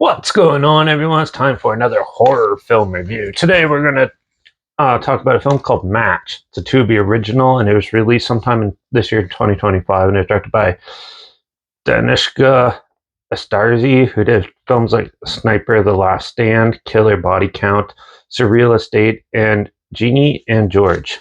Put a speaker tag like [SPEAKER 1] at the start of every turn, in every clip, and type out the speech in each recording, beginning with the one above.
[SPEAKER 1] What's going on, everyone? It's time for another horror film review. Today we're going to talk about a film called Match. It's a Tubi original, and it was released sometime in this year, 2025, and it was directed by Danishka Astarzi, who did films like Sniper, The Last Stand, Killer Body Count, Surreal Estate, and Jeannie and George.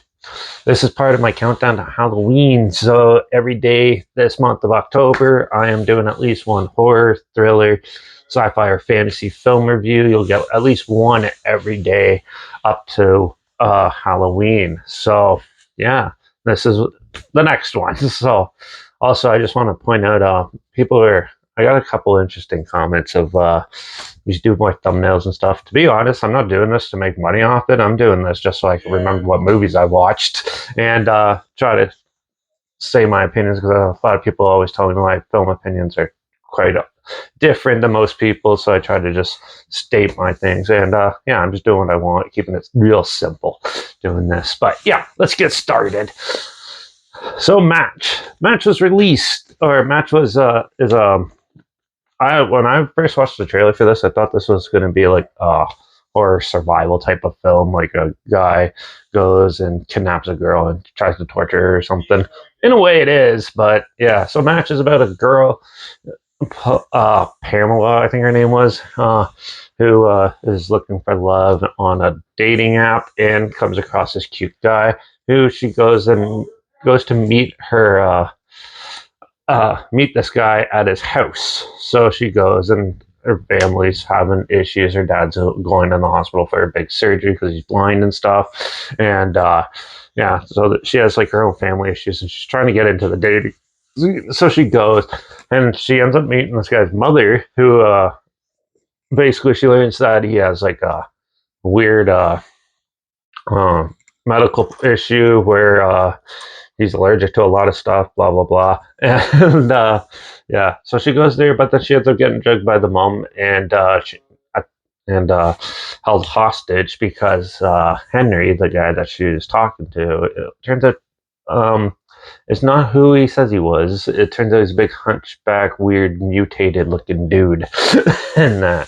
[SPEAKER 1] This is part of my countdown to Halloween, so every day this month of October, I am doing at least one horror, thriller, sci-fi, or fantasy film review. You'll get at least one every day up to Halloween. So, yeah, this is the next one. So, also, I just want to point out, I got a couple interesting comments of you should do more thumbnails and stuff. To be honest, I'm not doing this to make money off it. I'm doing this just so I can remember what movies I watched and try to say my opinions, because a lot of people always tell me my film opinions are quite different than most people, so I try to just state my things. And yeah, I'm just doing what I want, keeping it real simple doing this. But yeah, let's get started. So Match was released, or Match was when I first watched the trailer for this, I thought this was going to be like a horror survival type of film, like a guy goes and kidnaps a girl and tries to torture her or something. In a way, it is, but yeah. So Match is about a girl, Pamela, I think her name was, who is looking for love on a dating app and comes across this cute guy who she goes to meet meet this guy at his house. So she goes, and her family's having issues. Her dad's going in the hospital for a big surgery because he's blind and stuff. And yeah, so she has like her own family issues, and she's trying to get into the dating. So she goes, and she ends up meeting this guy's mother, who basically she learns that he has like a weird medical issue where he's allergic to a lot of stuff, blah blah blah. And yeah, so she goes there, but then she ends up getting drugged by the mom and held hostage because Henry, the guy that she was talking to, it turns out it's not who he says he was. It turns out he's a big hunchback, weird, mutated looking dude. And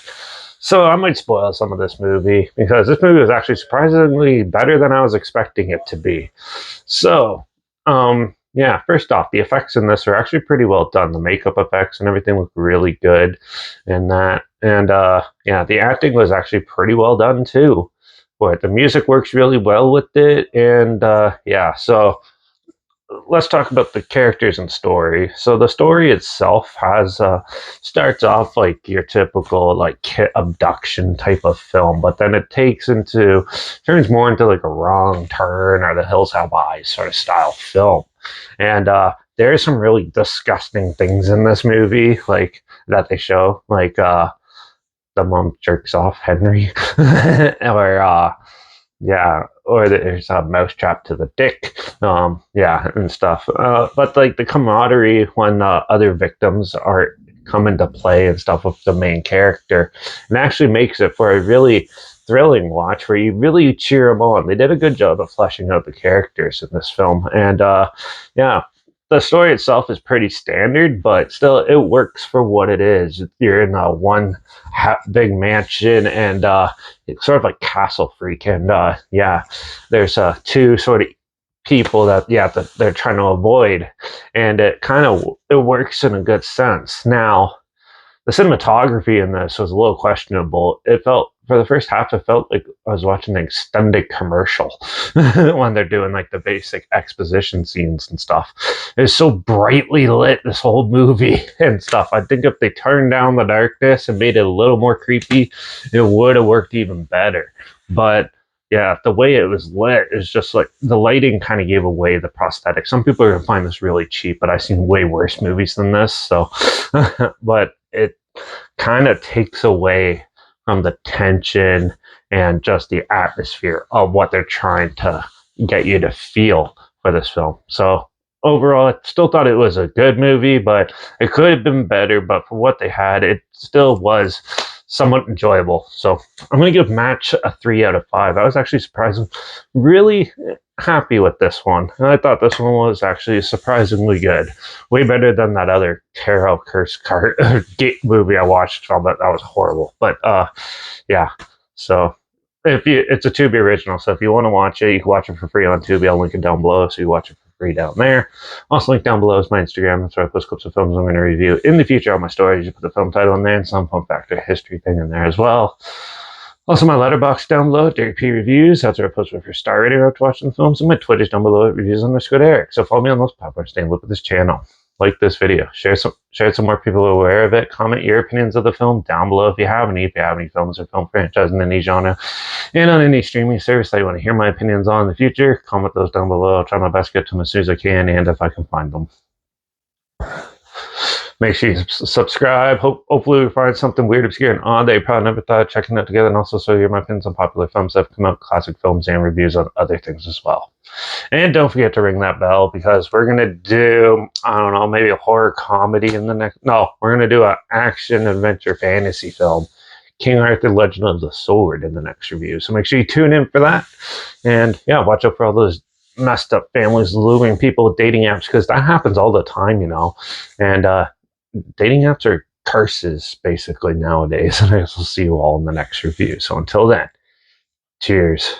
[SPEAKER 1] so I might spoil some of this movie, because this movie was actually surprisingly better than I was expecting it to be. So, yeah, first off, the effects in this are actually pretty well done. The makeup effects and everything look really good in that. And yeah, the acting was actually pretty well done too. But the music works really well with it. And yeah, so let's talk about the characters and story. So the story itself has starts off like your typical like kid abduction type of film, but then it turns more into like a Wrong Turn or The Hills Have Eyes sort of style film. And there are some really disgusting things in this movie, like that they show, like the mom jerks off Henry, or yeah, or there's a mousetrap to the dick, yeah, and stuff. But like the camaraderie when other victims are come into play and stuff with the main character, and actually makes it for a really thrilling watch where you really cheer them on. They did a good job of fleshing out the characters in this film, and yeah. The story itself is pretty standard, but still, it works for what it is. You're in one big mansion, and it's sort of like Castle Freak, and yeah, there's two sort of people that they're trying to avoid, and it works in a good sense. Now, the cinematography in this was a little questionable. It felt, for the first half, it felt like I was watching an extended commercial when they're doing like the basic exposition scenes and stuff. It's so brightly lit, this whole movie and stuff. I think if they turned down the darkness and made it a little more creepy, it would have worked even better. But yeah, the way it was lit is just like the lighting kind of gave away the prosthetic. Some people are gonna find this really cheap, but I've seen way worse movies than this. So, but it kind of takes away from the tension and just the atmosphere of what they're trying to get you to feel for this film. So overall, I still thought it was a good movie, but it could have been better. But for what they had, it still was somewhat enjoyable. So I'm going to give Match a 3 out of 5. I was actually surprised. Really, happy with this one. And I thought this one was actually surprisingly good. Way better than that other Tarot Curse card gate movie I watched. That was horrible. But yeah. So if you, it's a Tubi original. So if you want to watch it, you can watch it for free on Tubi. I'll link it down below, so you watch it for free down there. Also, link down below is my Instagram. That's where I post clips of films I'm going to review in the future on my stories. You put the film title in there and some fun factor history thing in there as well. Also, my Letterbox down below, Derek P Reviews. That's where I post my star rating after watching the films. And my Twitter's down below at reviews_Derek. So follow me on those platforms. Stay in look at this channel. Like this video. Share it so more people are aware of it. Comment your opinions of the film down below if you have any. If you have any films or film franchise in any genre and on any streaming service that you want to hear my opinions on in the future, comment those down below. I'll try my best to get to them as soon as I can and if I can find them. Make sure you subscribe. Hopefully we find something weird, obscure, and odd that you probably never thought of checking out together, and also so you hear my opinions on popular films that have come out, classic films, and reviews on other things as well. And don't forget to ring that bell because we're going to do, I don't know, maybe a horror comedy in the next... No, we're going to do an action adventure fantasy film, King Arthur Legend of the Sword, in the next review. So make sure you tune in for that. And yeah, watch out for all those messed up families luring people with dating apps because that happens all the time, you know. And dating apps are curses basically nowadays. And I will see you all in the next review. So until then, cheers.